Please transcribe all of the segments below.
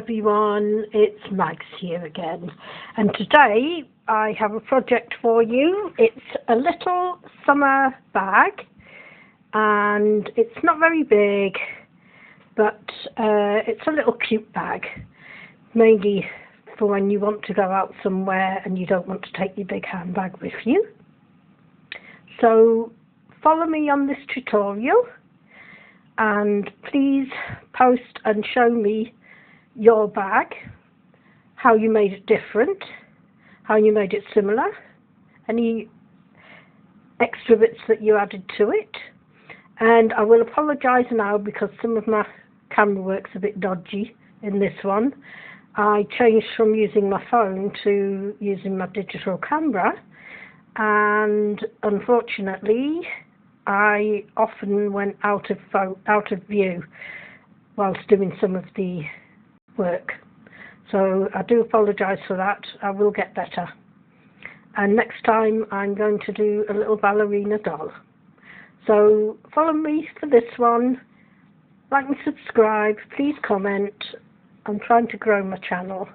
everyone, it's Mags here again, and today I have a project for you. It's a little summer bag and it's not very big, but it's a little cute bag, mainly for when you want to go out somewhere and you don't want to take your big handbag with you. So follow me on this tutorial and please post and show me your bag, how you made it different, how you made it similar, any extra bits that you added to it. And I will apologise now because some of my camera work's a bit dodgy in this one. I changed from using my phone to using my digital camera, and unfortunately I often went out of view whilst doing some of the work. So I do apologise for that. I will get better. And next time I'm going to do a little ballerina doll. So follow me for this one. Like and subscribe. Please comment. I'm trying to grow my channel.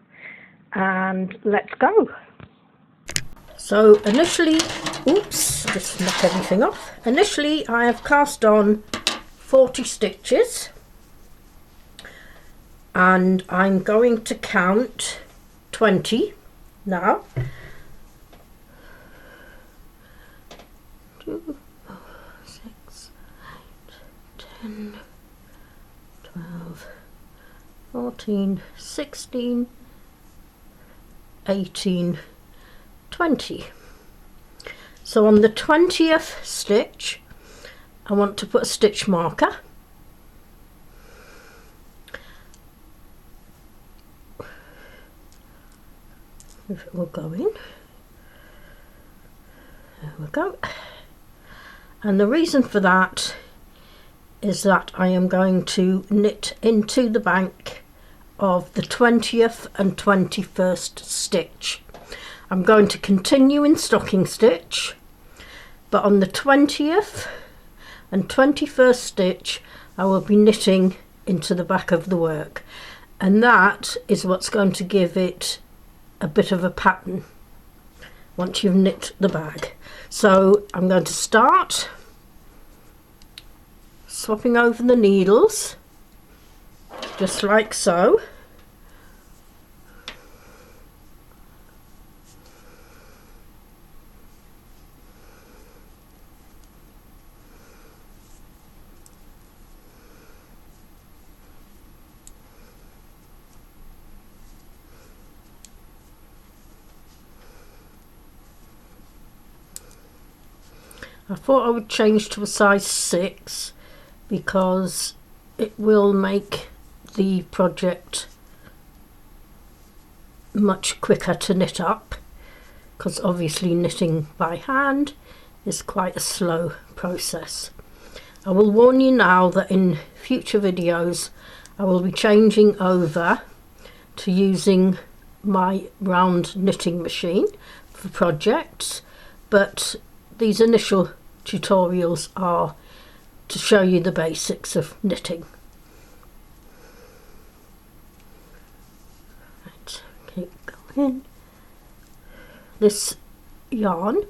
And let's go. So initially, oops, just knock everything off. Initially I have cast on 40 stitches. And I'm going to count 20 now. 2, 4, 6, 8, 10, 12, 14, 16, 18, 20. So on the 20th stitch, I want to put a stitch marker. If it will go in. There we go. And the reason for that is that I am going to knit into the back of the 20th and 21st stitch. I'm going to continue in stocking stitch, but on the 20th and 21st stitch I will be knitting into the back of the work, and that is what's going to give it a bit of a pattern once you've knit the bag. So I'm going to start swapping over the needles just like so. I thought I would change to a size 6 because it will make the project much quicker to knit up, because obviously knitting by hand is quite a slow process. I will warn you now that in future videos I will be changing over to using my round knitting machine for projects, but these initial tutorials are to show you the basics of knitting. Right, keep going. This yarn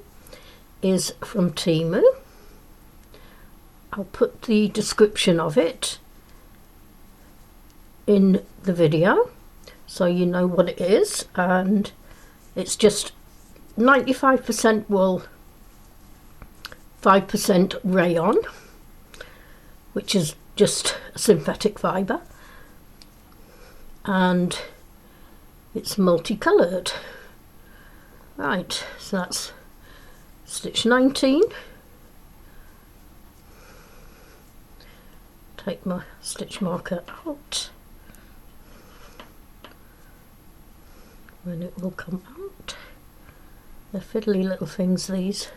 is from Temu. I'll put the description of it in the video so you know what it is, and it's just 95% wool, 5% rayon, which is just a synthetic fibre, and it's multicoloured. Right, so that's stitch 19. Take my stitch marker out when it will come out. They're fiddly little things, these.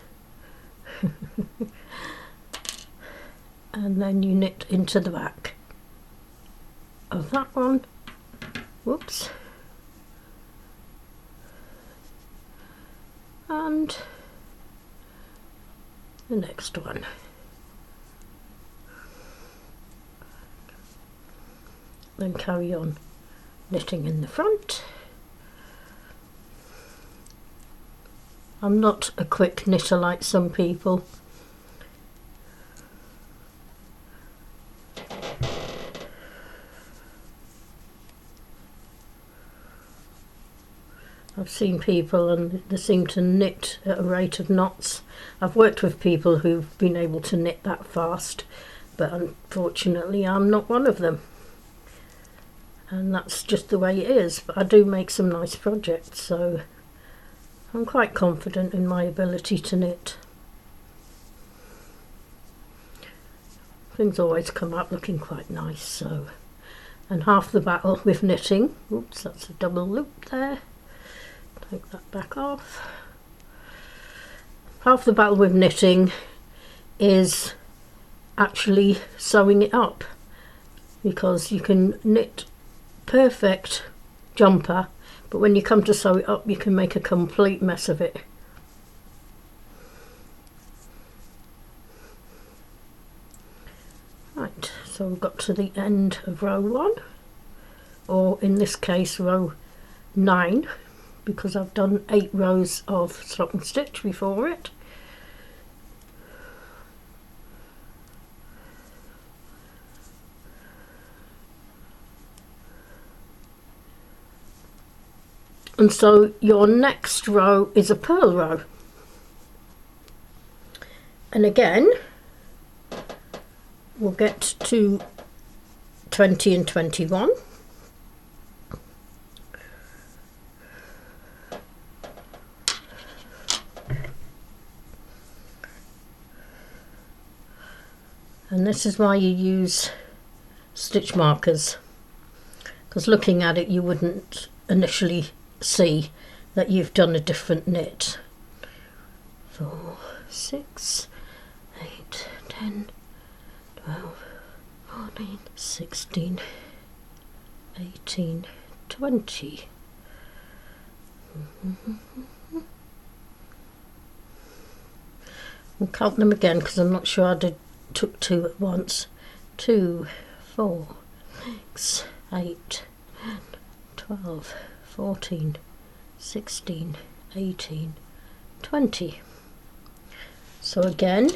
And then you knit into the back of that one. Whoops. And the next one. Then carry on knitting in the front. I'm not a quick knitter like some people. I've seen people and they seem to knit at a rate of knots. I've worked with people who've been able to knit that fast, but unfortunately I'm not one of them. And that's just the way it is. But I do make some nice projects, so I'm quite confident in my ability to knit. Things always come out looking quite nice, so. And half the battle with knitting, oops, that's a double loop there. Take that back off. Half the battle with knitting is actually sewing it up, because you can knit perfect jumper, but when you come to sew it up you can make a complete mess of it. Right, so we've got to the end of row 1, or in this case row 9, because I've done 8 rows of stocking stitch before it. And so your next row is a purl row. And again, we'll get to 20 and 21. And this is why you use stitch markers, because looking at it you wouldn't initially see that you've done a different knit. 4, 6, 8, 10, 12, 14, 16, 18, 20. We'll count them again because I'm not sure I took 2 at once. 2, 4, 6, 8, 10, 12, 14, 16, 18, 20. So again,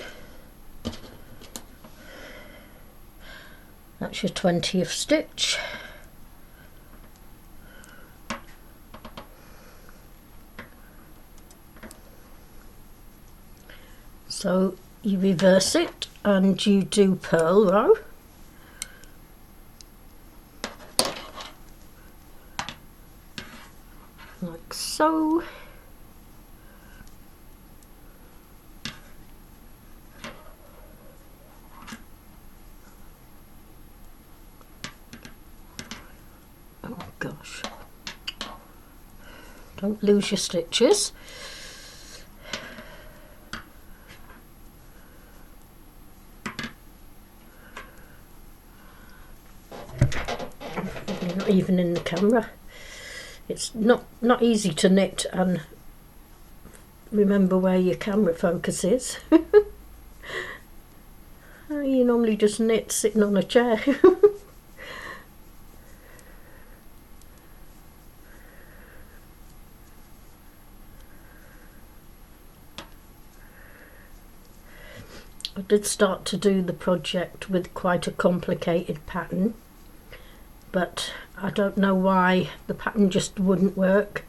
that's your 20th stitch. So you reverse it and you do purl row. Like so. Oh gosh. Don't lose your stitches. Not even in the camera. It's not easy to knit and remember where your camera focus is. You normally just knit sitting on a chair. I did start to do the project with quite a complicated pattern, but I don't know why the pattern just wouldn't work.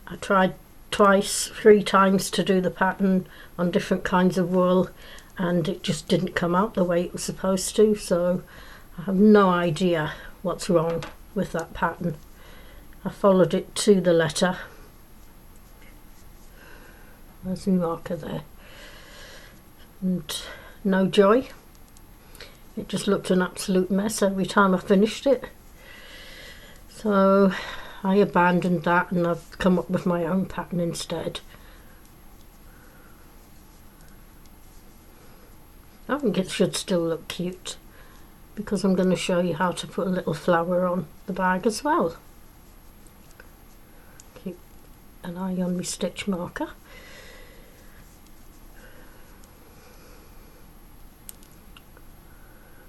I tried twice, 3 times to do the pattern on different kinds of wool and it just didn't come out the way it was supposed to, so I have no idea what's wrong with that pattern. I followed it to the letter. There's the marker there. And no joy. It just looked an absolute mess every time I finished it. So I abandoned that and I've come up with my own pattern instead. I think it should still look cute because I'm going to show you how to put a little flower on the bag as well. Keep an eye on my stitch marker.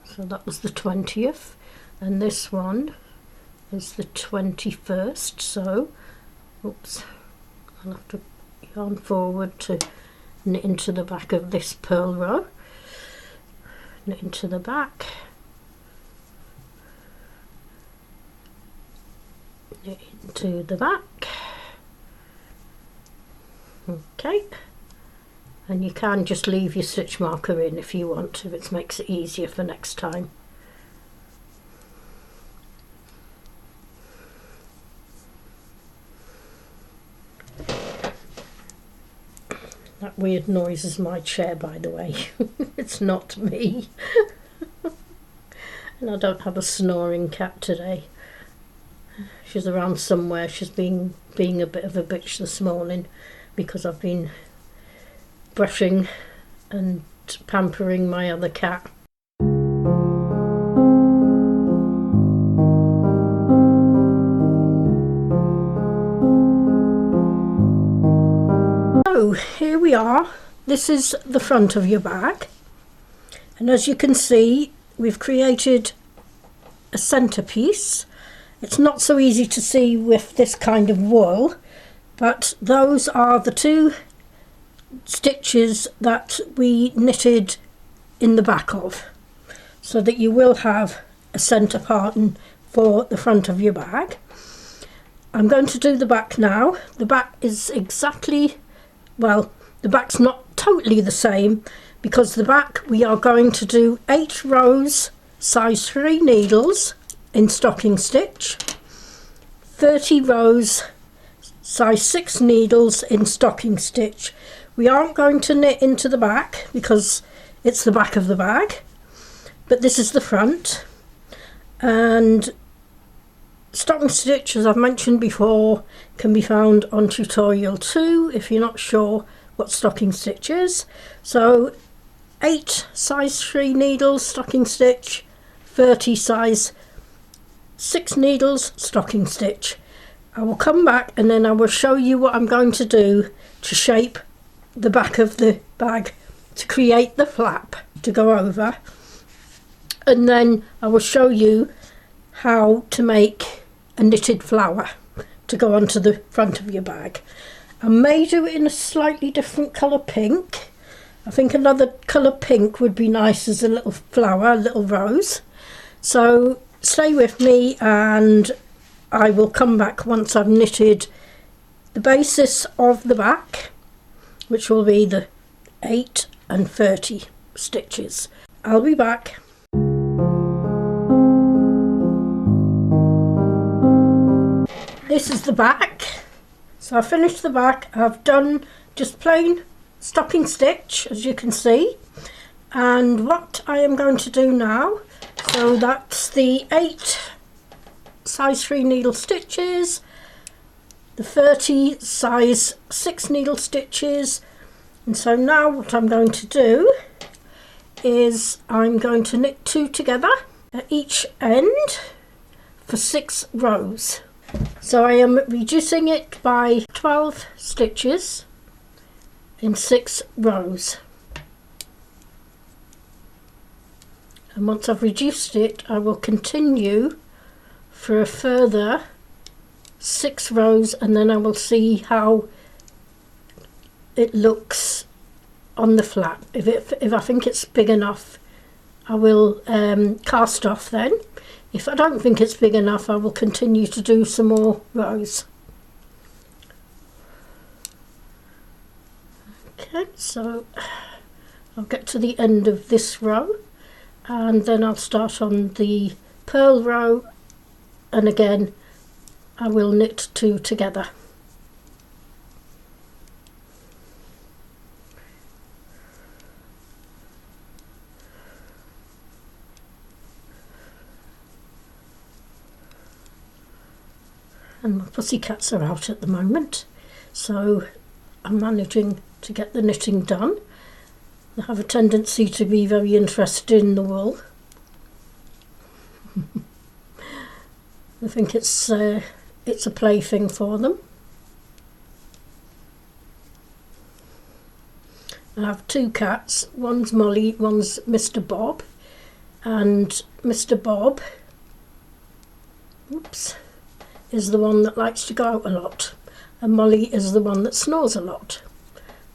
So that was the 20th, and this one is the 21st, so oops, I'll have to yarn forward to knit into the back of this purl row, knit into the back, knit into the back. Okay, and you can just leave your stitch marker in if you want, if it makes it easier for next time. That weird noise is my chair, by the way. It's not me. And I don't have a snoring cat today. She's around somewhere. She's being a bit of a bitch this morning because I've been brushing and pampering my other cat. So here we are. This is the front of your bag, and as you can see, we've created a centerpiece. It's not so easy to see with this kind of wool, but those are the two stitches that we knitted in the back of, so that you will have a centre pattern for the front of your bag. I'm going to do the back now. The back is exactly, well, the back's not totally the same, because the back we are going to do 8 rows, size 3 needles in stocking stitch, 30 rows, size 6 needles in stocking stitch. We aren't going to knit into the back because it's the back of the bag, but this is the front. And stocking stitch, as I've mentioned before, can be found on tutorial 2 if you're not sure what stocking stitch is. So 8 size 3 needles stocking stitch, 30 size 6 needles stocking stitch. I will come back and then I will show you what I'm going to do to shape the back of the bag to create the flap to go over, and then I will show you how to make a knitted flower to go onto the front of your bag. I may do it in a slightly different colour pink. I think another colour pink would be nice as a little flower, a little rose. So stay with me and I will come back once I've knitted the basis of the back, which will be the 8 and 30 stitches. I'll be back. This is the back. So I finished the back. I've done just plain stocking stitch, as you can see. And what I am going to do now, so that's the 8 size 3 needle stitches, the 30 size 6 needle stitches, and so now what I'm going to do is I'm going to knit 2 together at each end for 6 rows. So I am reducing it by 12 stitches in 6 rows, and once I've reduced it I will continue for a further 6 rows, and then I will see how it looks on the flap. If I think it's big enough, I will cast off then. If I don't think it's big enough, I will continue to do some more rows. Okay, so I'll get to the end of this row and then I'll start on the purl row, and again I will knit 2 together. And my pussycats are out at the moment, so I'm managing to get the knitting done. They have a tendency to be very interested in the wool. I think it's a plaything for them. I have 2 cats, one's Molly, one's Mr. Bob, and Mr. Bob oops, is the one that likes to go out a lot, and Molly is the one that snores a lot.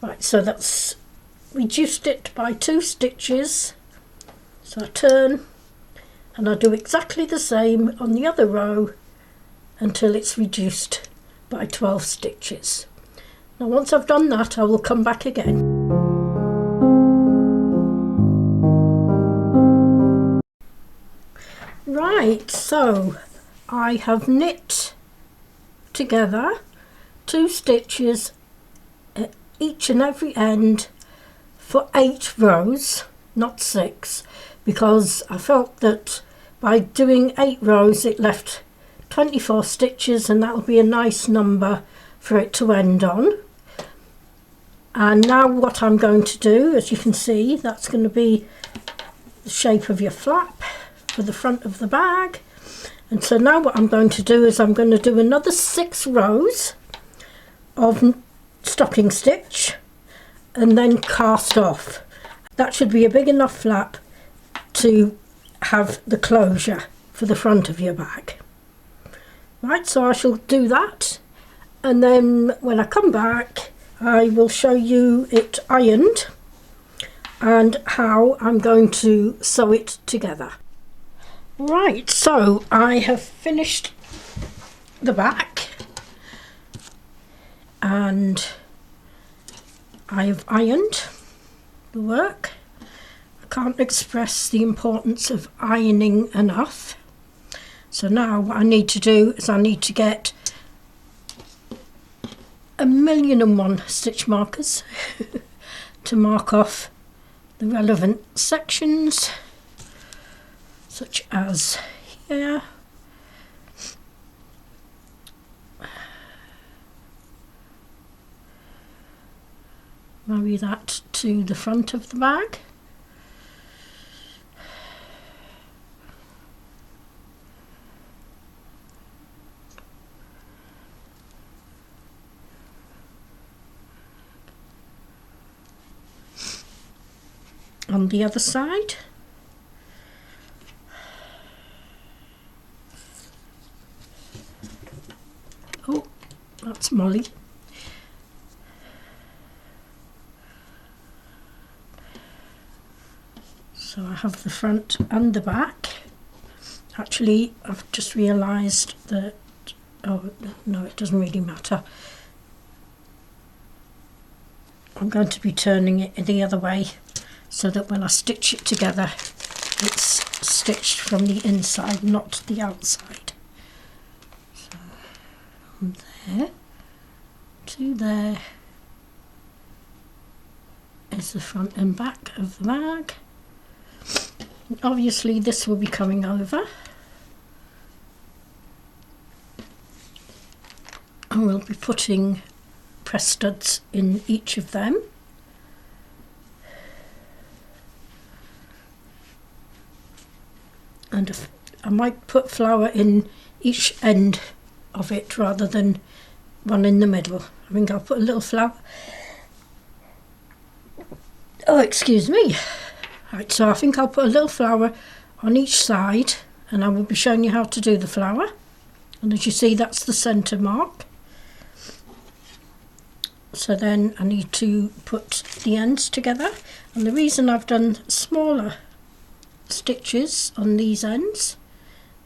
Right, so that's reduced it by 2 stitches. So I turn and I do exactly the same on the other row until it's reduced by 12 stitches. Now once I've done that, I will come back again. Right, so I have knit together 2 stitches at each and every end for 8 rows, not 6, because I felt that by doing 8 rows it left 24 stitches, and that will be a nice number for it to end on. And now what I'm going to do, as you can see, that's going to be the shape of your flap for the front of the bag. And so now what I'm going to do is I'm going to do another 6 rows of stocking stitch and then cast off. That should be a big enough flap to have the closure for the front of your bag. Right, so I shall do that, and then when I come back I will show you it ironed and how I'm going to sew it together. Right, so I have finished the back and I have ironed the work. I can't express the importance of ironing enough. So now what I need to do is I need to get 1,000,001 stitch markers to mark off the relevant sections, such as here, marry that to the front of the bag. On the other side, oh, that's Molly. So I have the front and the back. Actually, I've just realised that, oh no, it doesn't really matter. I'm going to be turning it the other way so that when I stitch it together it's stitched from the inside, not the outside. So from there to there is the front and back of the bag. Obviously this will be coming over, and we'll be putting press studs in each of them. And I might put flour in each end of it rather than one in the middle. I think I'll put a little flour. Oh, excuse me. Right, so I think I'll put a little flour on each side, and I will be showing you how to do the flour. And as you see, that's the centre mark. So then I need to put the ends together, and the reason I've done smaller stitches on these ends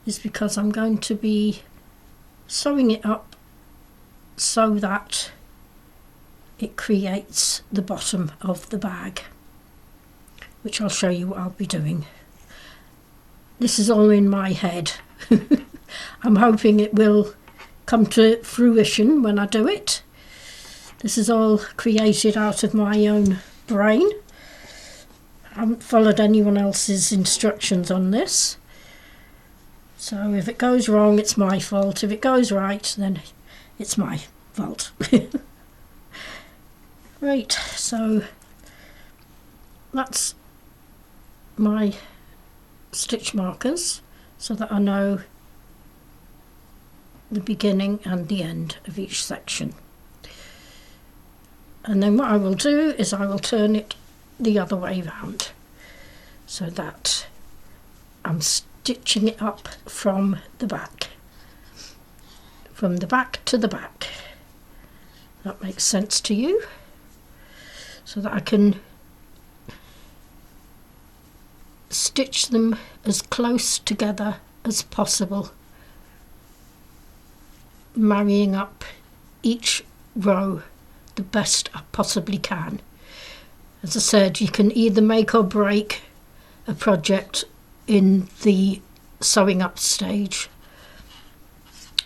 is because I'm going to be sewing it up so that it creates the bottom of the bag, which I'll show you what I'll be doing. This is all in my head. I'm hoping it will come to fruition when I do it. This is all created out of my own brain. I haven't followed anyone else's instructions on this. So if it goes wrong, it's my fault. If it goes right, then it's my fault. Right, so that's my stitch markers so that I know the beginning and the end of each section. And then what I will do is I will turn it the other way round so that I'm stitching it up from the back. from the back to the back. That makes sense to you? So that I can stitch them as close together as possible, marrying up each row the best I possibly can. As I said, you can either make or break a project in the sewing up stage.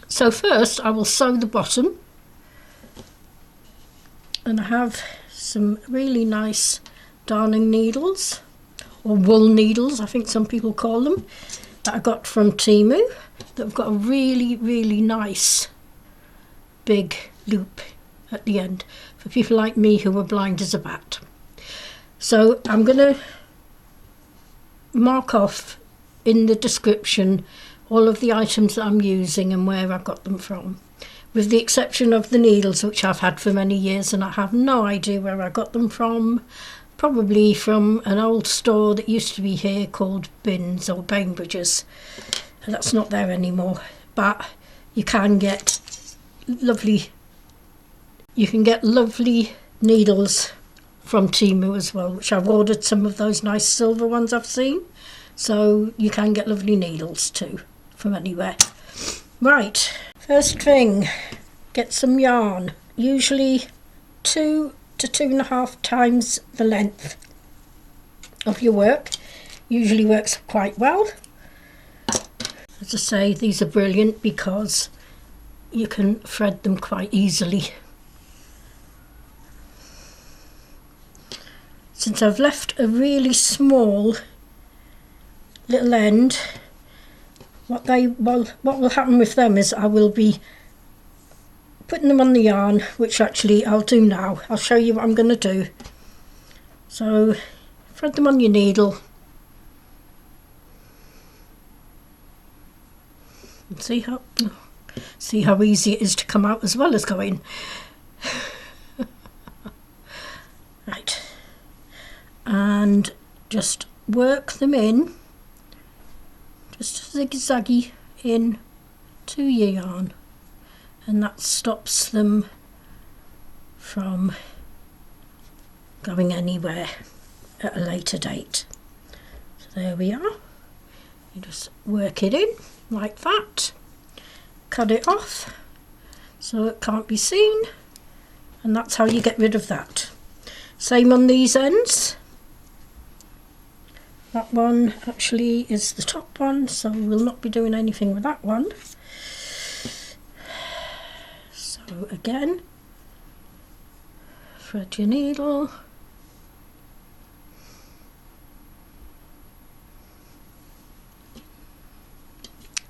So first I will sew the bottom, and I have some really nice darning needles, or wool needles I think some people call them, that I got from Temu, that have got a really nice big loop at the end for people like me who are blind as a bat. So I'm going to mark off in the description all of the items that I'm using and where I got them from, with the exception of the needles, which I've had for many years and I have no idea where I got them from. Probably from an old store that used to be here called Bins or Bainbridges, and that's not there anymore. But you can get lovely needles from Temu as well, which I've ordered some of those nice silver ones I've seen, so you can get lovely needles too from anywhere. Right, first thing, get some yarn, usually 2 to 2.5 times the length of your work. Usually works quite well. As I say, these are brilliant because you can thread them quite easily. Since I've left a really small little end, what will happen with them is I will be putting them on the yarn, which actually I'll do now. I'll show you what I'm going to do. So thread them on your needle and see how easy it is to come out as well as go in. Right, and just work them in, just zigzaggy in to your yarn, and that stops them from going anywhere at a later date. So there we are. You just work it in like that, cut it off so it can't be seen, and that's how you get rid of that. Same on these ends. That one actually is the top one, so we'll not be doing anything with that one. So again, thread your needle,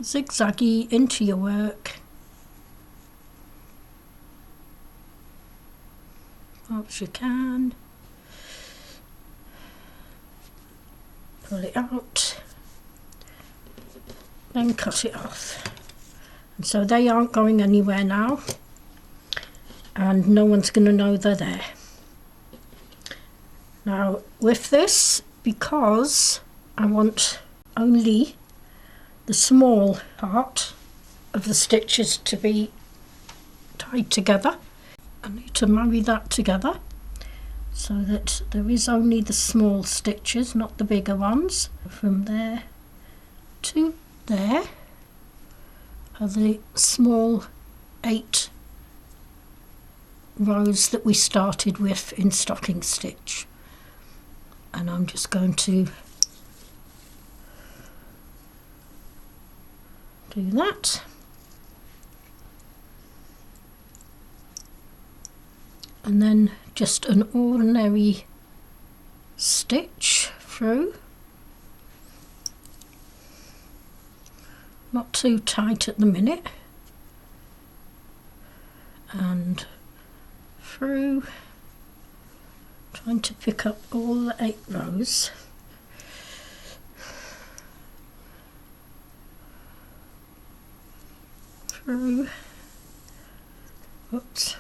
zigzaggy into your work, as you can, pull it out, then cut it off. And so they aren't going anywhere now, and no one's going to know they're there. Now with this, because I want only the small part of the stitches to be tied together, I need to marry that together so that there is only the small stitches, not the bigger ones. From there to there are the small 8 rows that we started with in stocking stitch, and I'm just going to do that, and then just an ordinary stitch through, not too tight at the minute, and through, trying to pick up all the 8 rows. Through, oops,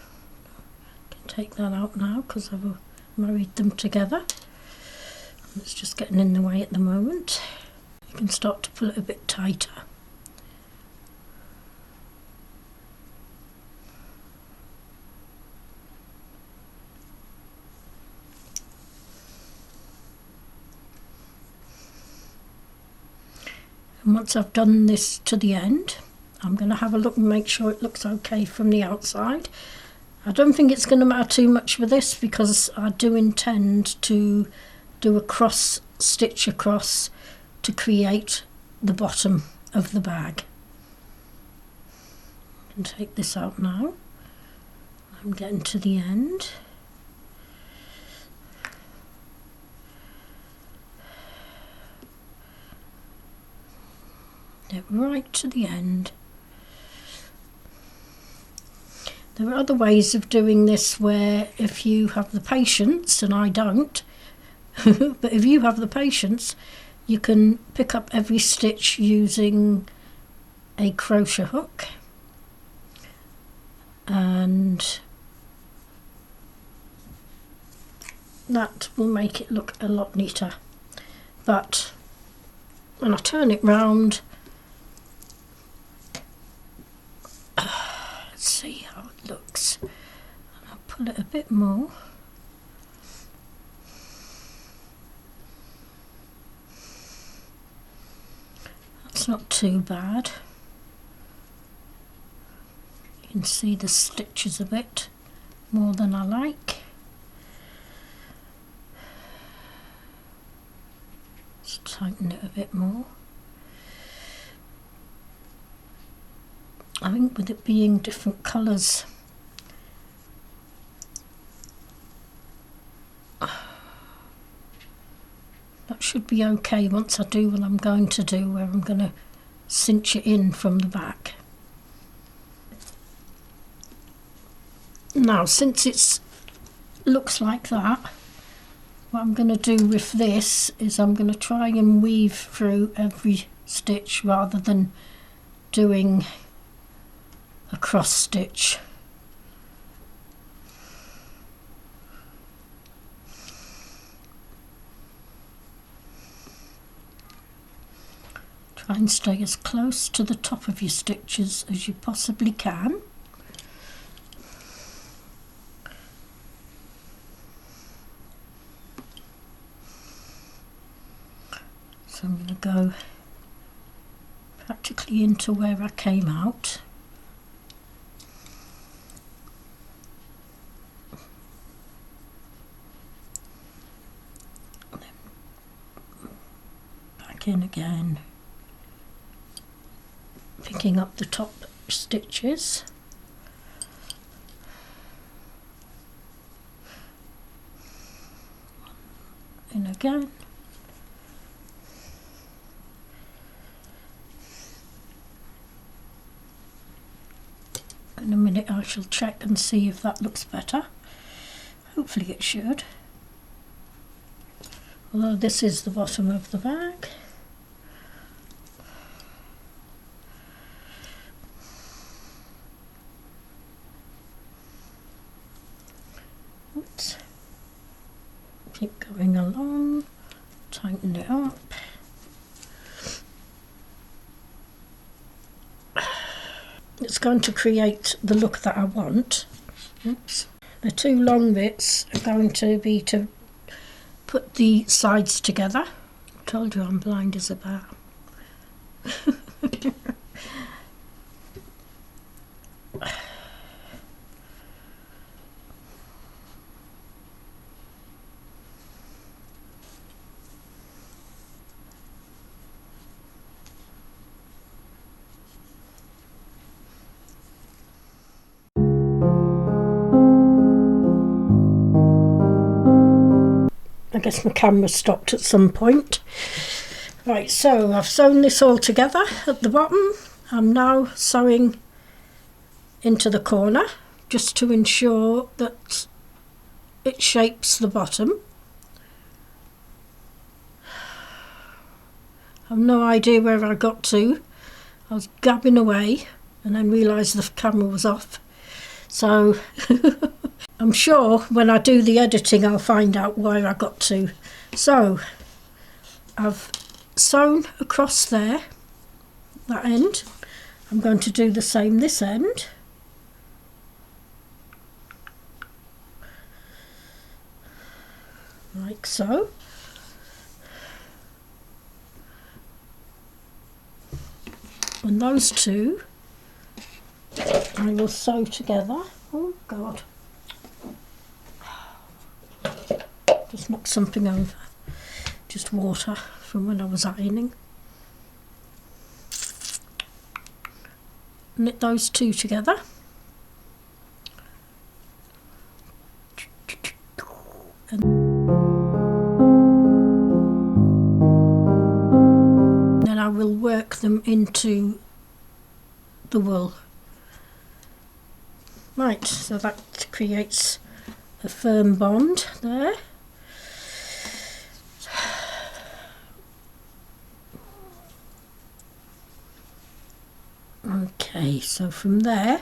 can take that out now because I've married them together. It's just getting in the way at the moment. You can start to pull it a bit tighter. And once I've done this to the end, I'm going to have a look and make sure it looks okay from the outside. I don't think it's going to matter too much for this, because I do intend to do a cross stitch across to create the bottom of the bag. I can take this out now. I'm getting to the end. Get right to the end. There are other ways of doing this where, if you have the patience, and I don't, but if you have the patience, you can pick up every stitch using a crochet hook, and that will make it look a lot neater. But when I turn it round, let's see how it looks. I'll pull it a bit more. That's not too bad. You can see the stitches a bit more than I like. Let's tighten it a bit more. I think with it being different colours, that should be okay once I do what I'm going to do, where I'm going to cinch it in from the back. Now, since it looks like that, what I'm going to do with this is I'm going to try and weave through every stitch rather than doing a cross stitch. Try and stay as close to the top of your stitches as you possibly can. So I'm going to go practically into where I came out. And then back in again, picking up the top stitches. In again. In a minute I shall check and see if that looks better. Hopefully it should. Although this is the bottom of the bag. Oops. Keep going along, tighten it up. It's going to create the look that I want. Oops. The two long bits are going to be to put the sides together. I told you I'm blind as a bat. I guess my camera stopped at some point. Right, so I've sewn this all together at the bottom. I'm now sewing into the corner just to ensure that it shapes the bottom. I've no idea where I got to. I was gabbing away and then realised the camera was off. So I'm sure when I do the editing I'll find out where I got to. So I've sewn across there, that end. I'm going to do the same this end. Like so. And those two I will sew together. Oh God, just knocked something over, just water from when I was ironing. Knit those two together. And then I will work them into the wool. Right, so that creates a firm bond there. Okay, so from there,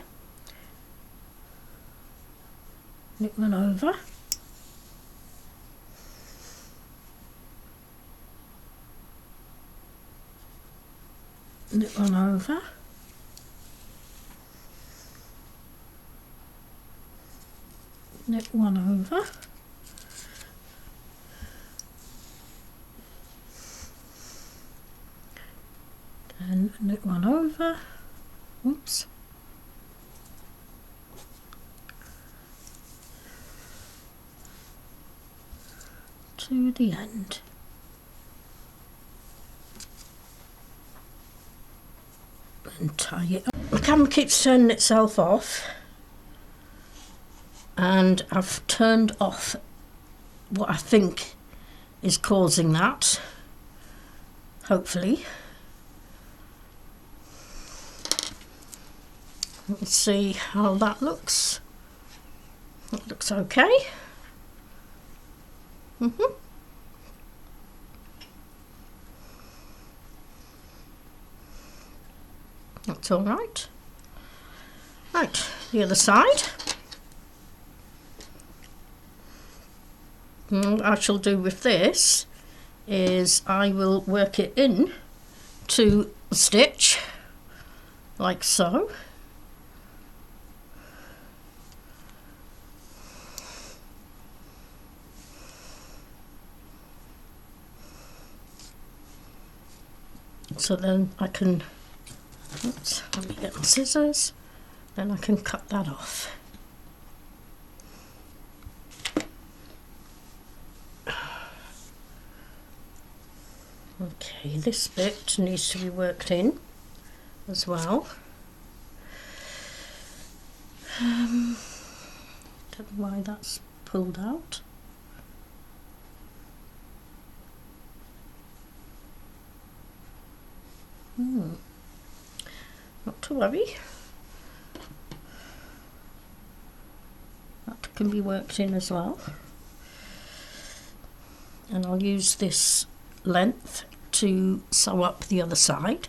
knit one over. Knit one over. Knit one over. Then knit one over. Oops. To the end. And tie it up. The camera keeps turning itself off, and I've turned off what I think is causing that, hopefully. Let's see how that looks. That looks okay. That's all right. Right, the other side. What I shall do with this is I will work it in to a stitch, like so. So then I can, oops, let me get my scissors, then I can cut that off. Okay, this bit needs to be worked in as well. Don't know why that's pulled out. Not to worry, that can be worked in as well. And I'll use this length to sew up the other side.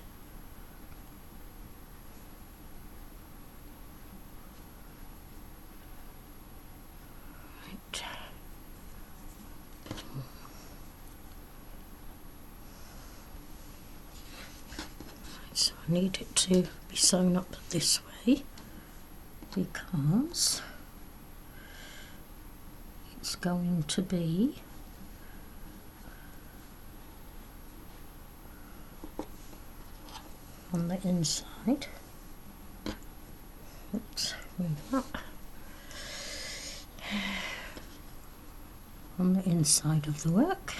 Right. So I need it to be sewn up this way because it's going to be on the inside. Oops, move that. On the inside of the work.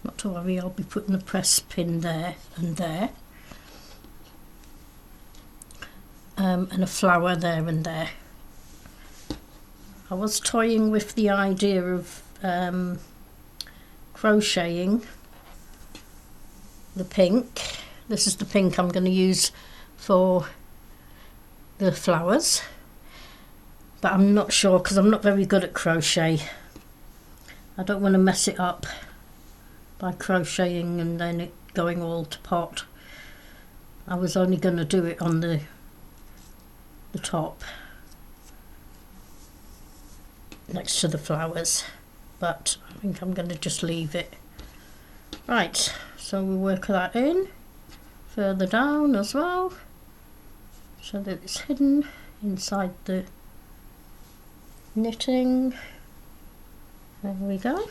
Not to worry, I'll be putting a press pin there and there. And a flower there and there. I was toying with the idea of crocheting the pink. This is the pink I'm going to use for the flowers, but I'm not sure because I'm not very good at crochet. I don't want to mess it up by crocheting and then it going all to pot. I was only going to do it on the top next to the flowers, but I think I'm going to just leave it. Right, so we'll work that in further down as well so that it's hidden inside the knitting. There we go.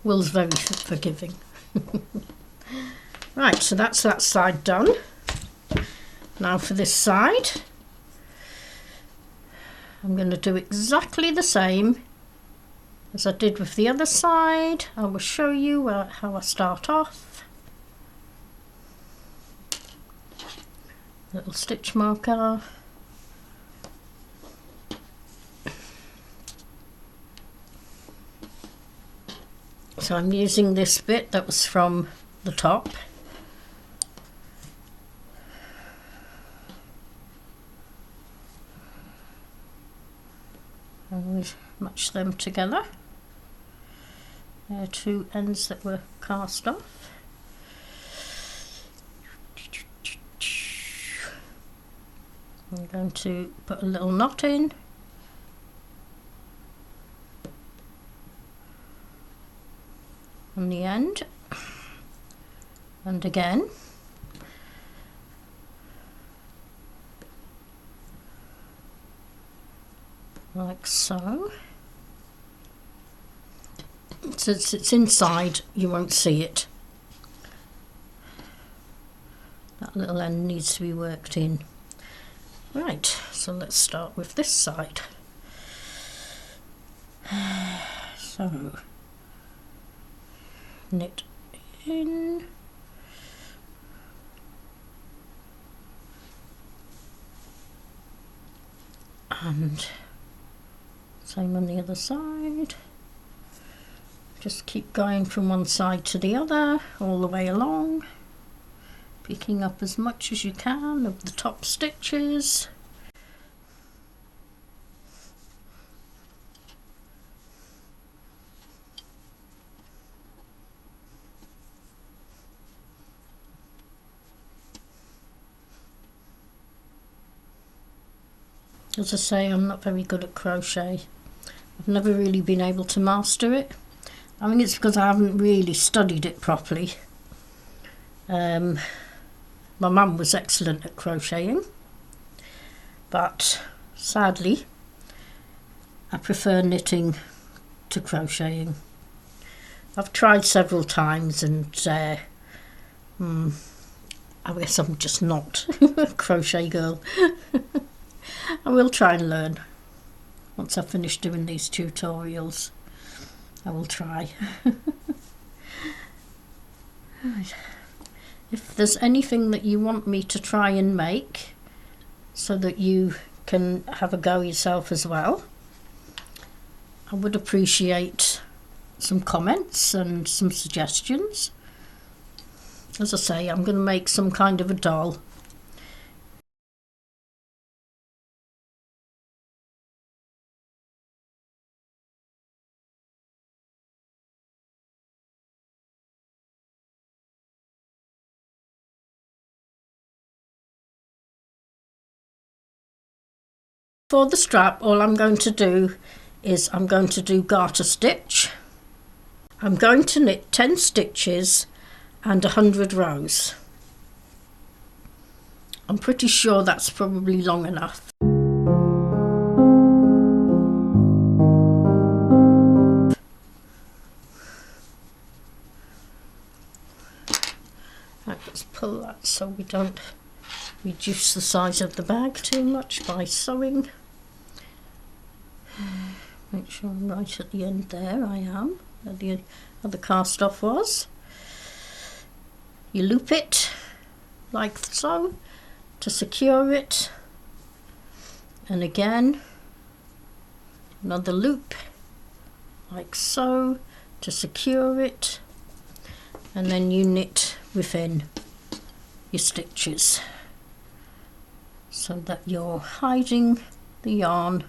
Will's very forgiving. Right, so that's that side done. Now for this side, I'm going to do exactly the same as I did with the other side. I will show you how I start off. Little stitch marker. So I'm using this bit that was from the top. And we match them together. There are two ends that were cast off. I'm going to put a little knot in. On the end. And again. Like so. Since it's inside, you won't see it. That little end needs to be worked in. Right, so let's start with this side. So, knit in. And same on the other side. Just keep going from one side to the other, all the way along. Picking up as much as you can of the top stitches. As I say, I'm not very good at crochet. I've never really been able to master it. I think it's because I haven't really studied it properly. My mum was excellent at crocheting, but sadly I prefer knitting to crocheting. I've tried several times and I guess I'm just not a crochet girl. I will try and learn. Once I finish doing these tutorials, I will try. Right. If there's anything that you want me to try and make so that you can have a go yourself as well, I would appreciate some comments and some suggestions. As I say, I'm going to make some kind of a doll. For the strap, all I'm going to do is I'm going to do garter stitch. I'm going to knit 10 stitches and 100 rows. I'm pretty sure that's probably long enough. Right, let's pull that so we don't reduce the size of the bag too much by sewing. Make sure I'm right at the end there. I am, where the other cast off was. You loop it like so to secure it, and again another loop like so to secure it, and then you knit within your stitches so that you're hiding the yarn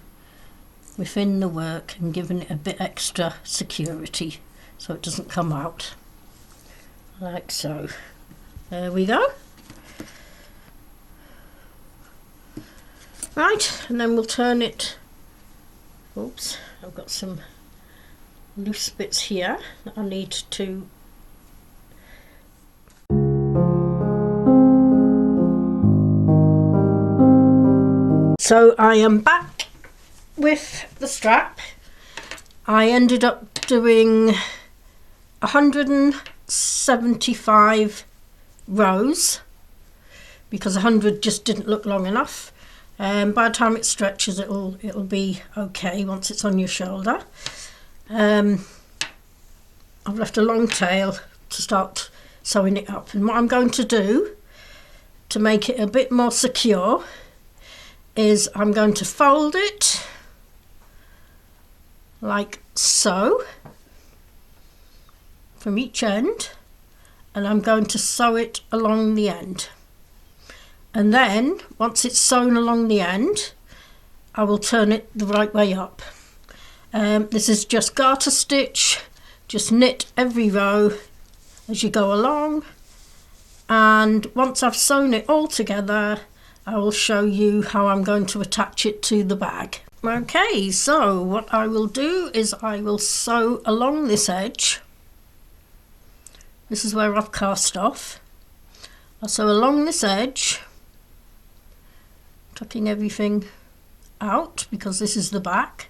within the work and giving it a bit extra security so it doesn't come out like so. There we go. Right, and then we'll turn it. Oops, I've got some loose bits here that I need to So I am back with the strap. I ended up doing 175 rows because 100 just didn't look long enough. By the time it stretches, it'll be okay once it's on your shoulder. I've left a long tail to start sewing it up, and what I'm going to do to make it a bit more secure is I'm going to fold it like so from each end, and I'm going to sew it along the end, and then once it's sewn along the end I will turn it the right way up. This is just garter stitch, just knit every row as you go along, and once I've sewn it all together I will show you how I'm going to attach it to the bag. Okay, so what I will do is I will sew along this edge. This is where I've cast off. I'll sew along this edge, tucking everything out because this is the back.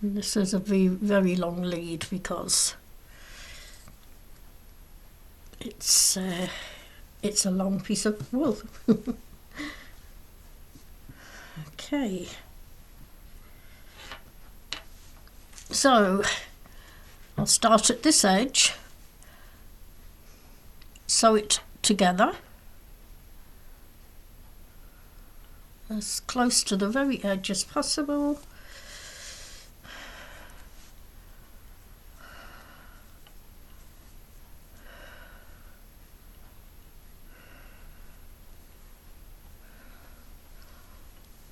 And this is a very long lead because it's a long piece of wool. Okay, so I'll start at this edge, sew it together as close to the very edge as possible.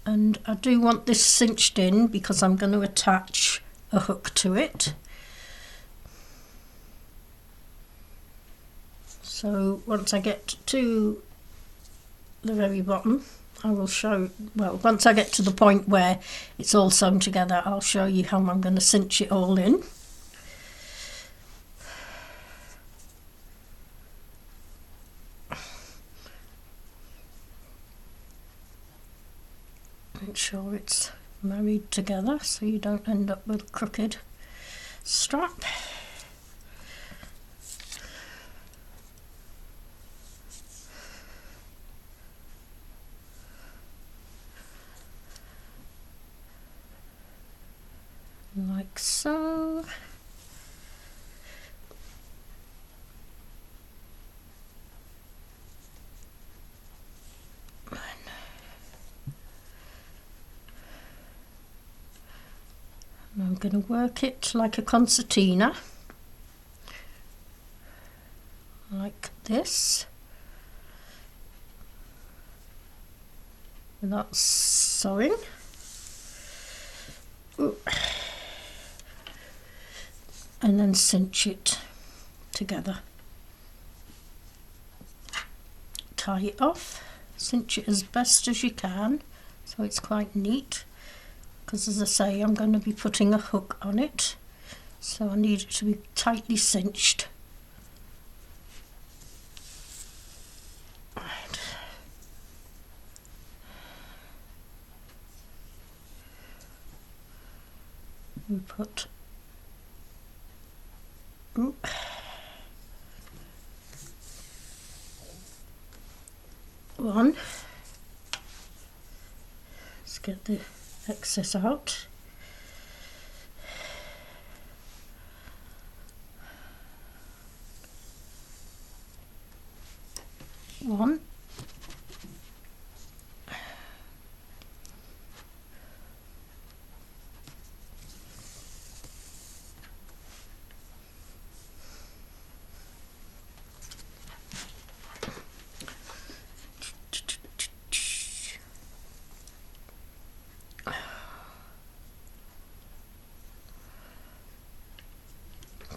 And I do want this cinched in because I'm going to attach a hook to it. So once I get to the very bottom, I will show, well, once I get to the point where it's all sewn together, I'll show you how I'm going to cinch it all in. Make sure it's married together so you don't end up with a crooked strap. Like so. I'm going to work it like a concertina, like this, without sewing. Ooh. And then cinch it together. Tie it off, cinch it as best as you can so it's quite neat. Because as I say, I'm going to be putting a hook on it, so I need it to be tightly cinched. Right. We put one. Let's get the excess out. One.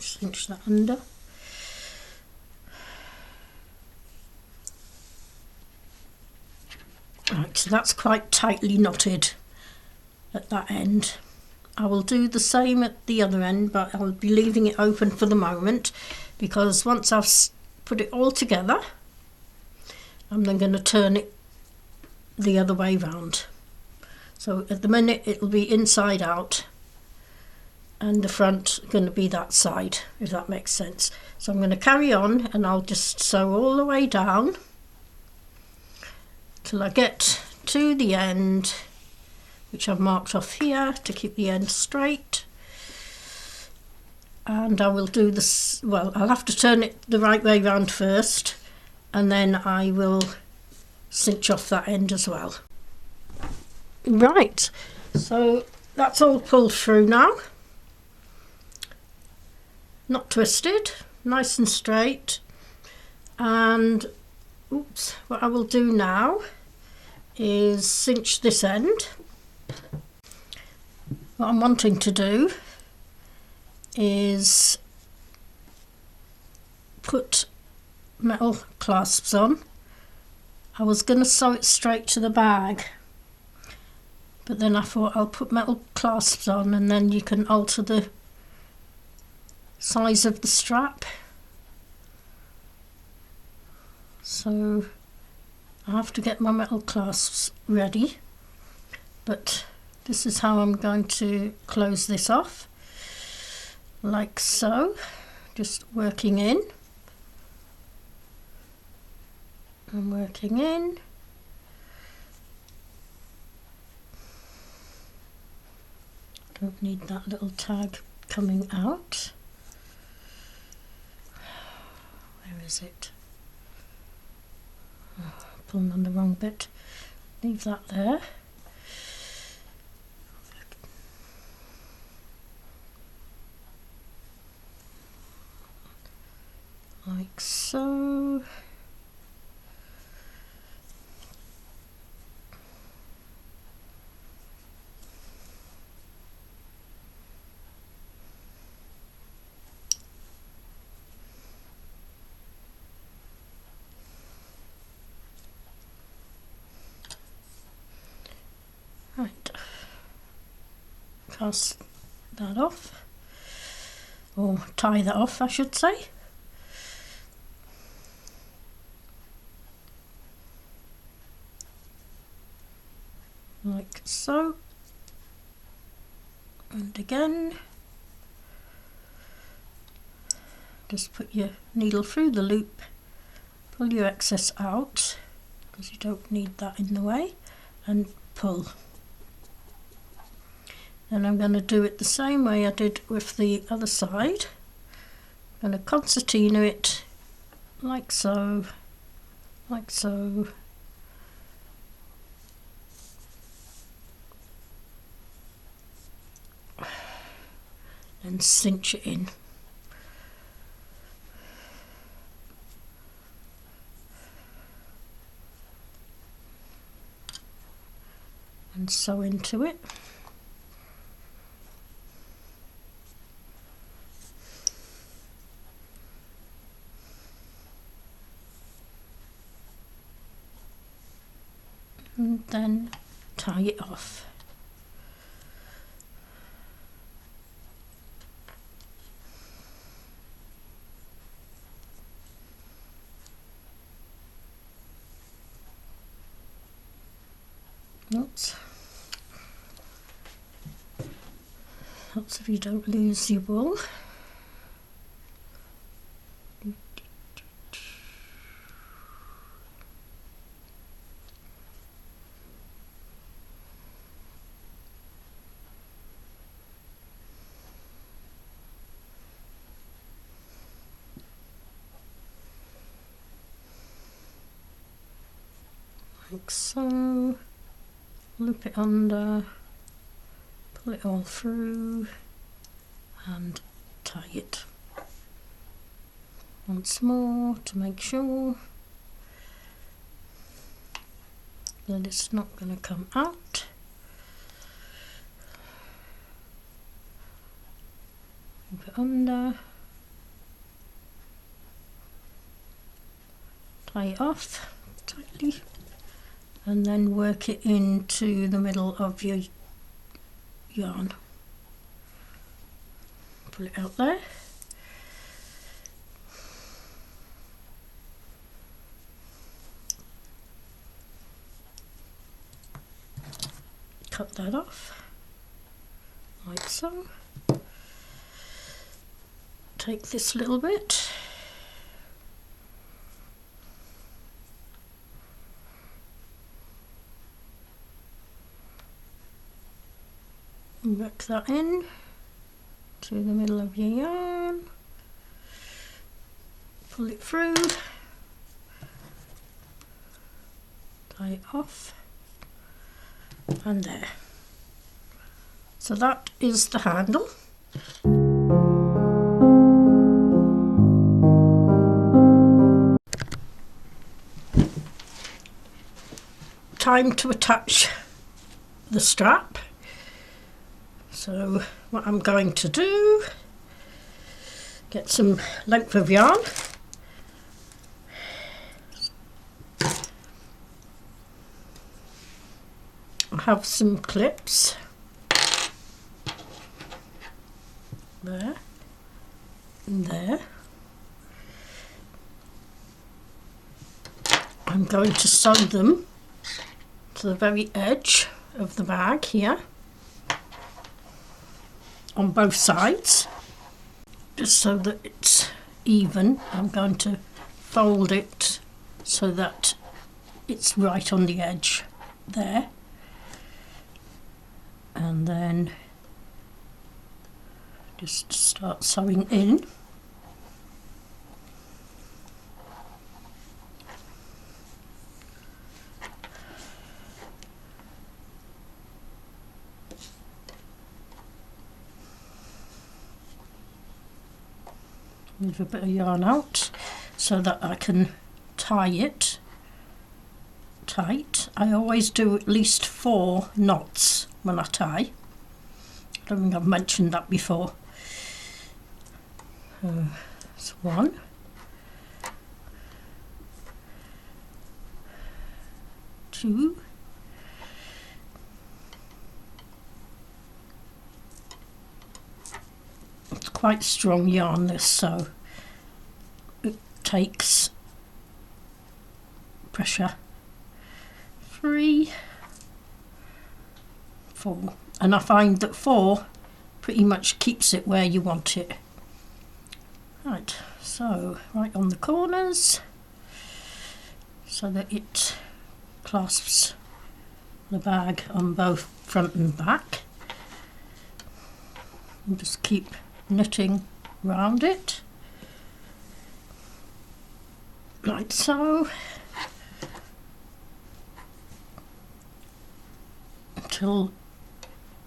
Cinch that under. Right, so that's quite tightly knotted at that end. I will do the same at the other end, but I'll be leaving it open for the moment because once I've put it all together, I'm then going to turn it the other way round. So at the minute it'll be inside out and the front going to be that side, if that makes sense. So I'm going to carry on and I'll just sew all the way down till I get to the end, which I've marked off here to keep the end straight. And I will do this, well, I'll have to turn it the right way round first, and then I will cinch off that end as well. Right, so that's all pulled through now. Not twisted, nice and straight. And oops, what I will do now is cinch this end. What I'm wanting to do is put metal clasps on. I was going to sew it straight to the bag, but then I thought I'll put metal clasps on and then you can alter the size of the strap. So I have to get my metal clasps ready, but this is how I'm going to close this off, like so, just working in and working in. Don't need that little tag coming out. Where is it? Oh, pulling on the wrong bit. Leave that there. Like so. Right, cast that off, or tie that off I should say. Like so, and again, just put your needle through the loop, pull your excess out because you don't need that in the way, and pull. Then I'm going to do it the same way I did with the other side. I'm going to concertina it like so, like so. And cinch it in. And sew into it. And then tie it off. Oops. Helps if you don't lose your wool. Like so. Loop it under, pull it all through and tie it. Once more to make sure that it's not going to come out. Loop it under, tie it off tightly, and then work it into the middle of your yarn. Pull it out there. cut that off like so. Take this little bit, and work that in to the middle of your yarn, pull it through, tie it off, and there. So that is the handle. Time to attach the strap. So what I'm going to do, get some length of yarn, I have some clips there and there. I'm going to sew them to the very edge of the bag here on both sides, just so that it's even. I'm going to fold it so that it's right on the edge there, and then just start sewing in. Leave a bit of yarn out so that I can tie it tight. I always do at least 4 knots when I tie. I don't think I've mentioned that before. That's 1. 2. It's quite strong yarn this, so it takes pressure. 3, 4, and I find that 4 pretty much keeps it where you want it. Right, so right on the corners so that it clasps the bag on both front and back, and just keep knitting round it like so until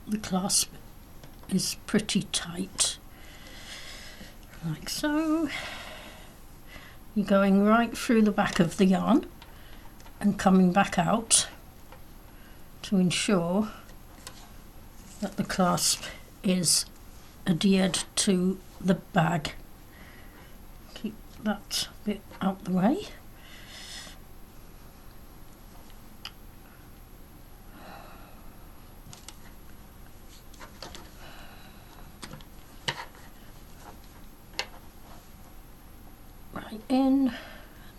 the clasp is pretty tight, like so. You're going right through the back of the yarn and coming back out to ensure that the clasp is adhered to the bag. Keep that bit out the way. Right in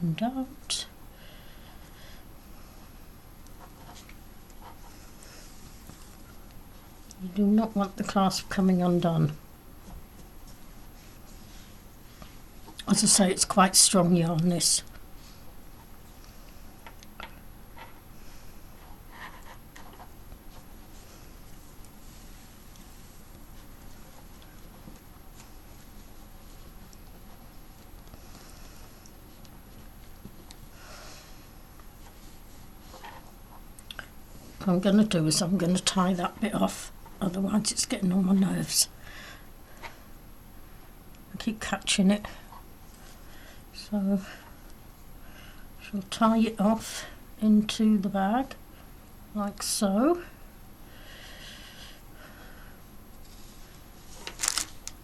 and out. You do not want the clasp coming undone. As I say, it's quite strong yarn, this. What I'm going to do is I'm going to tie that bit off, otherwise it's getting on my nerves. I keep catching it, so I shall tie it off into the bag like so.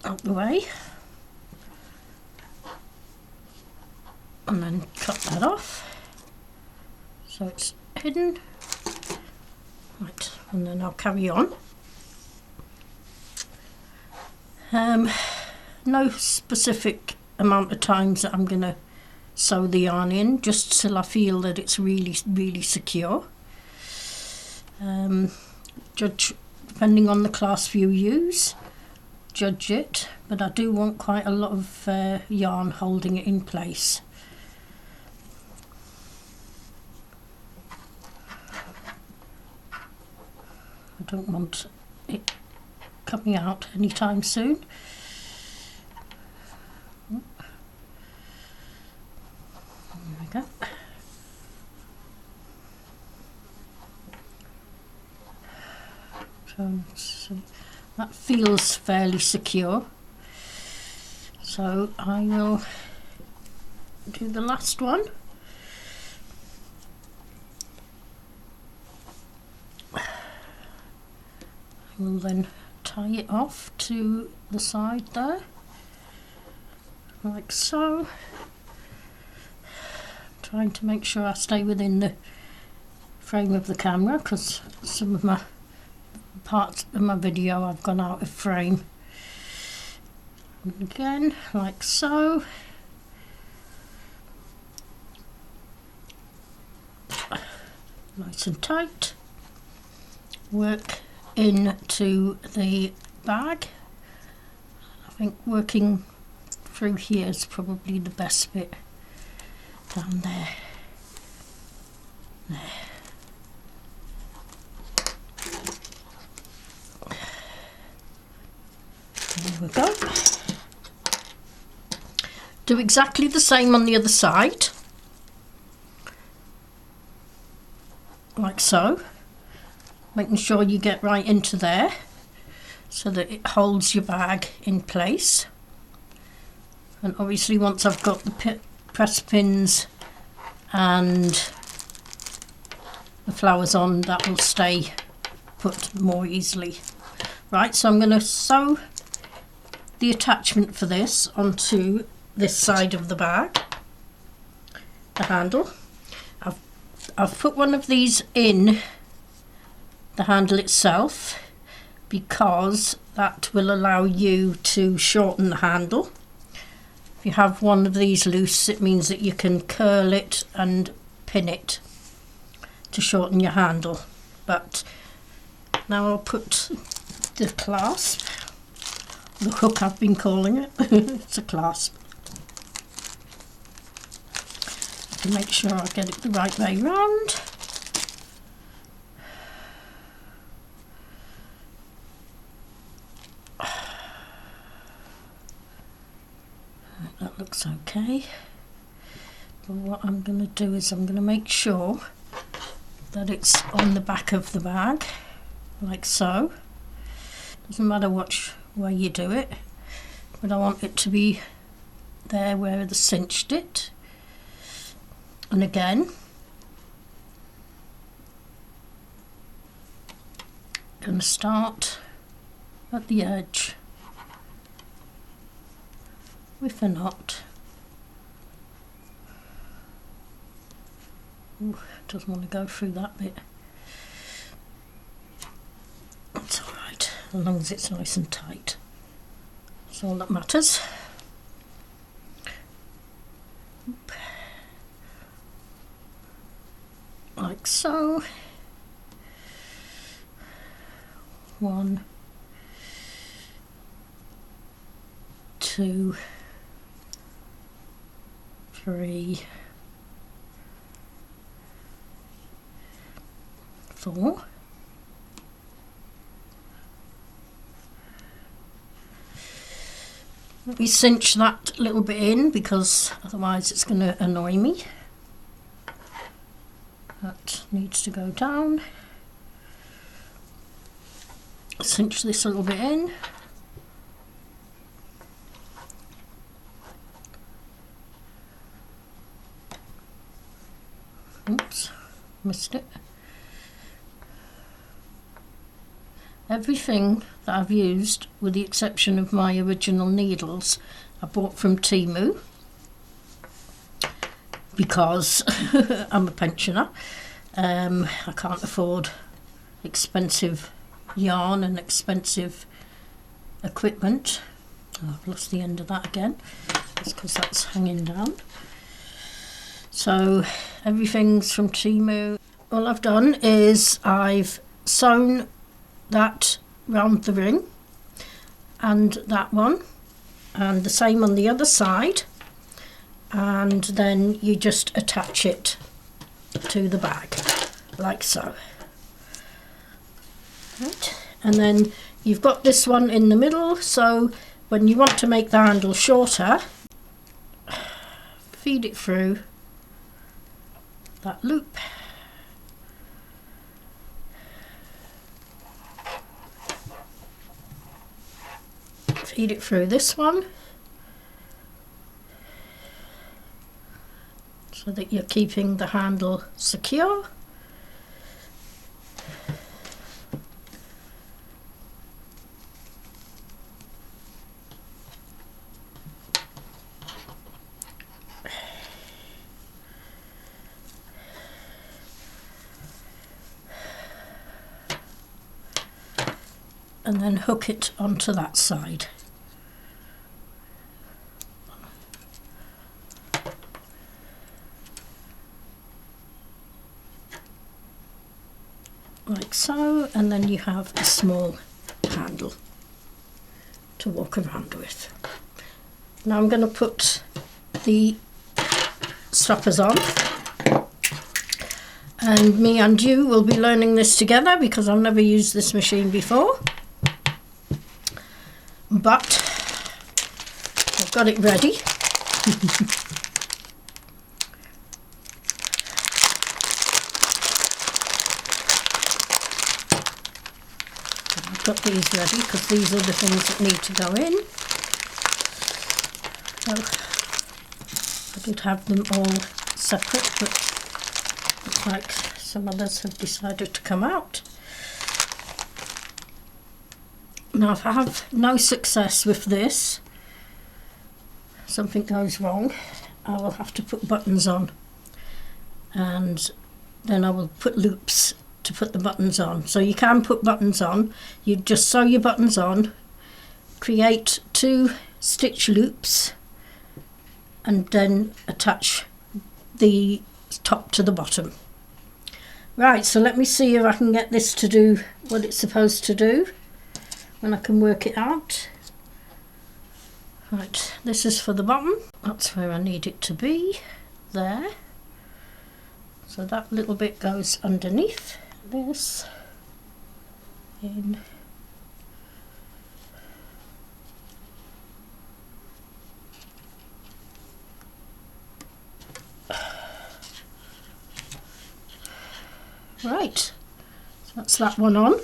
Out the way, and then cut that off so it's hidden. Right, and then I'll carry on. No specific amount of times that I'm going to sew the yarn in, just till I feel that it's really secure. judge, depending on the clasp you use, judge it, but I do want quite a lot of yarn holding it in place. I don't want it coming out anytime soon. There we go. So that feels fairly secure. So I will do the last one. I will then tie it off to the side there, like so. Trying to make sure I stay within the frame of the camera, because some of my parts of my video I've gone out of frame. And again, like so. Nice and tight. Work into the bag. I think working through here is probably the best bit. Down there. There. There we go. Do exactly the same on the other side. Like so. Making sure you get right into there so that it holds your bag in place. And obviously once I've got the press pins and the flowers on, that will stay put more easily. Right, so I'm going to sew the attachment for this onto this side of the bag, the handle. I've put one of these in the handle itself because that will allow you to shorten the handle. If you have one of these loose, it means that you can curl it and pin it to shorten your handle. But now I'll put the clasp, the hook I've been calling it, it's a clasp. To make sure I get it the right way round. That looks okay. But what I'm going to do is I'm going to make sure that it's on the back of the bag, like so. Doesn't matter which way you do it, but I want it to be there where they cinched it. And again, going to start at the edge with a knot. Ooh, doesn't want to go through that bit. That's alright, as long as it's nice and tight. That's all that matters. Oop. Like so. 1, 2, 3, 4. Let me cinch that little bit in because otherwise it's going to annoy me. That needs to go down. Cinch this a little bit in. Oops, missed it. Everything that I've used, with the exception of my original needles, I bought from Temu because I'm a pensioner. I can't afford expensive yarn and expensive equipment. Oh, I've lost the end of that again. That's because that's hanging down. So everything's from Temu. All I've done is I've sewn that round the ring and that one, and the same on the other side, and then you just attach it to the bag like so. Right. And then you've got this one in the middle, so when you want to make the handle shorter, feed it through that loop. Feed it through this one so that you're keeping the handle secure. And then hook it onto that side. Like so, and then you have a small handle to walk around with. Now I'm going to put the stoppers on, and me and you will be learning this together because I've never used this machine before, but I've got it ready. I've got these ready because these are the things that need to go in. So I did have them all separate, but looks like some others have decided to come out. Now if I have no success with this, something goes wrong, I will have to put buttons on, and then I will put loops to put the buttons on. So you can put buttons on, you just sew your buttons on, create 2 stitch loops, and then attach the top to the bottom. Right, so let me see if I can get this to do what it's supposed to do when I can work it out. Right, this is for the bottom, that's where I need it to be, there. So that little bit goes underneath this, in. Right, so that's that one on.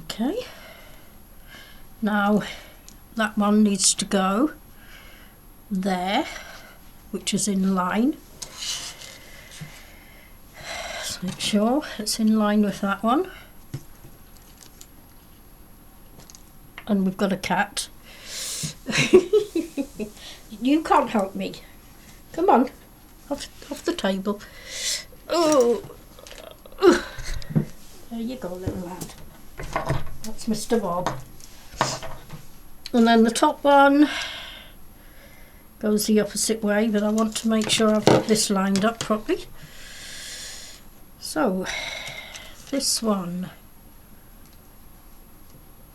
Okay, now that one needs to go there, which is in line. Let's make sure it's in line with that one. And we've got a cat. You can't help me. Come on, off the table. Oh, there you go, little lad. That's Mr. Bob. And then the top one goes the opposite way, but I want to make sure I've got this lined up properly. So this one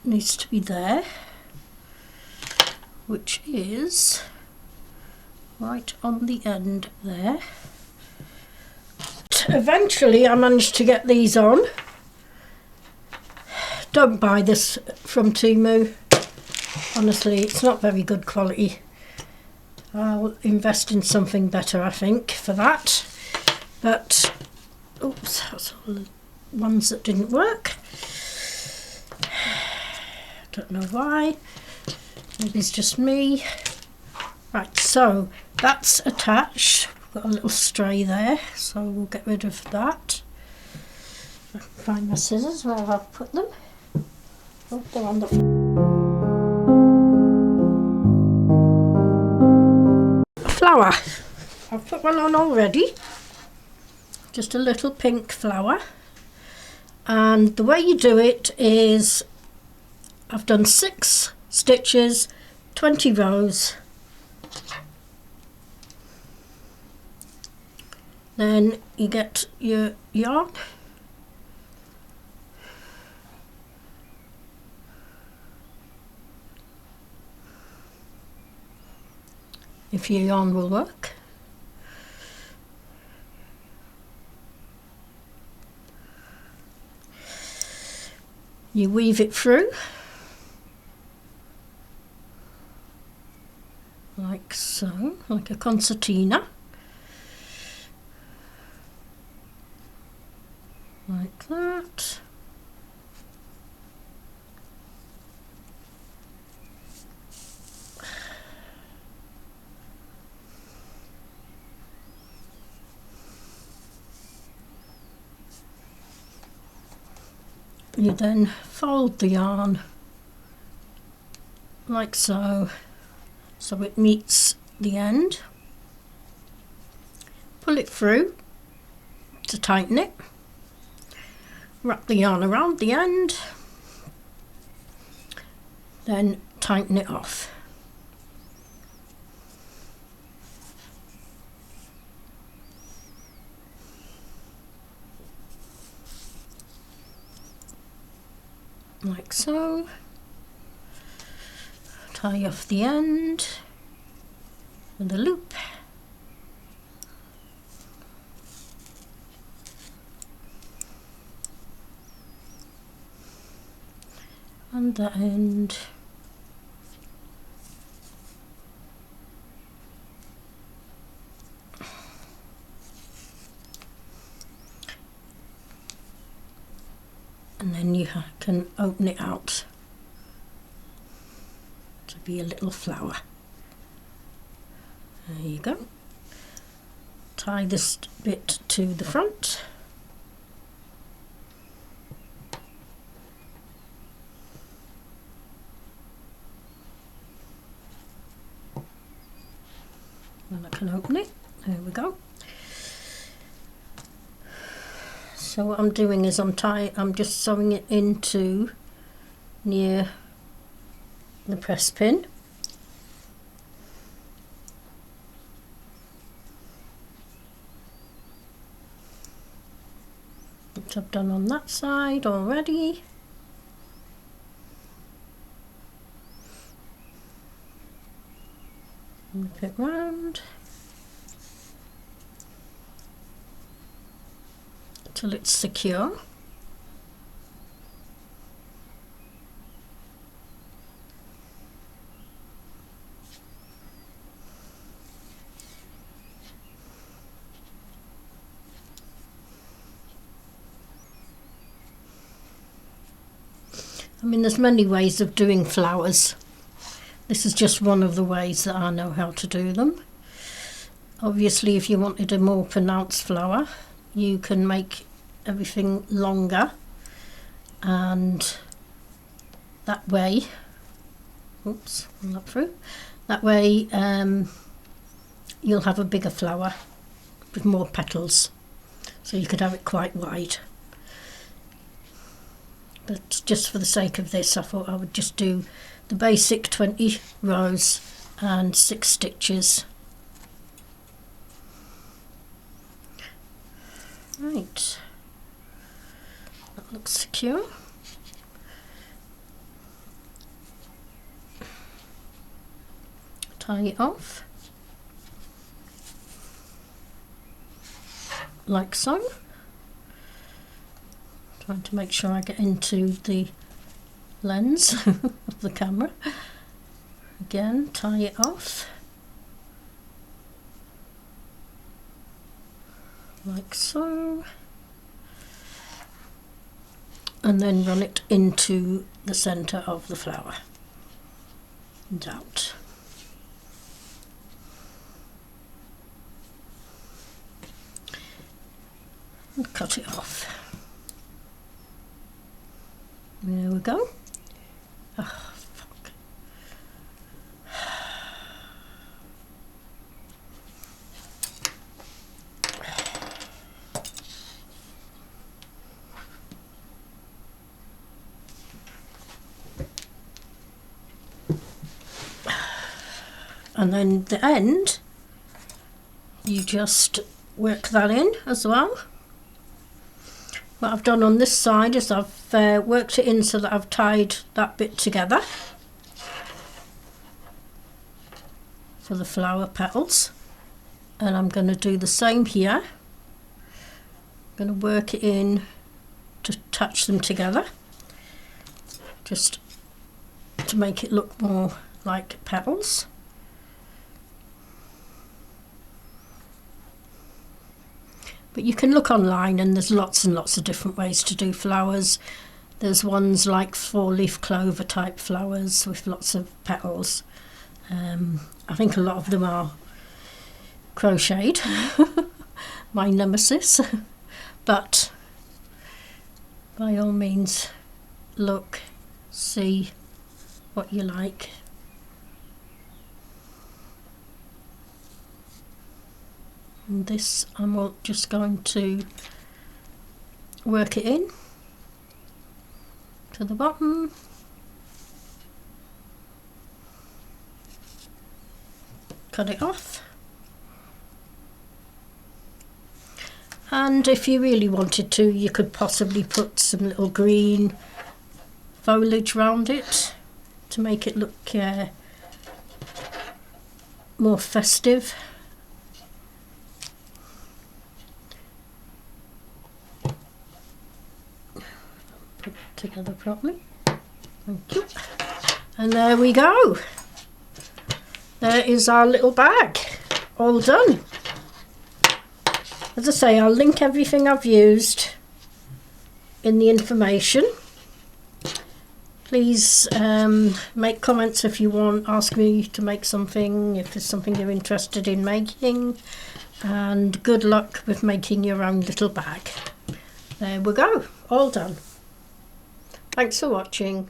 needs to be there, which is right on the end there. Eventually I managed to get these on. Don't buy this from Temu. Honestly, it's not very good quality. I'll invest in something better, I think, for that. But, oops, that's all the ones that didn't work. Don't know why. Maybe it's just me. Right, so that's attached. Got a little stray there, so we'll get rid of that. I can find my scissors where I've put them. Oh, they're on the flower. I've put one on already. Just a little pink flower. And the way you do it is, I've done 6 stitches, 20 rows. Then you get your yarn. If your yarn will work. You weave it through like so, like a concertina, like that. You then fold the yarn like so, so it meets the end. Pull it through to tighten it. Wrap the yarn around the end, then tighten it off. Like so. Tie off the end with a loop. And the end. And then you can open it out to be a little flower. There you go. Tie this bit to the front. And I can open it. There we go. So what I'm doing is I'm just sewing it into near the press pin. Which I've done on that side already. Whip it round till it's secure. I mean, there's many ways of doing flowers. This is just one of the ways that I know how to do them. Obviously, if you wanted a more pronounced flower, you can make everything longer, and that way, oops, not through. That way, you'll have a bigger flower with more petals, so you could have it quite wide. But just for the sake of this, I thought I would just do the basic 20 rows and 6 stitches. Right, that looks secure. Tie it off like so. Trying to make sure I get into the lens of the camera. Again, tie it off like so, and then run it into the center of the flower and out. And cut it off. There we go. Oh, fuck. And then the end, you just work that in as well. What I've done on this side is I've worked it in so that I've tied that bit together for the flower petals, and I'm going to do the same here. I'm going to work it in to attach them together, just to make it look more like petals. But you can look online and there's lots and lots of different ways to do flowers. There's ones like 4-leaf clover type flowers with lots of petals. I think a lot of them are crocheted, my nemesis. But by all means, look, see what you like. And this I'm just going to work it in to the bottom. Cut it off. And if you really wanted to, you could possibly put some little green foliage around it to make it look more festive. Put it together properly. Thank you. And there we go. There is our little bag, all done. As I say, I'll link everything I've used in the information. Please make comments if you want, ask me to make something, if there's something you're interested in making, and good luck with making your own little bag. There we go, all done. Thanks for watching.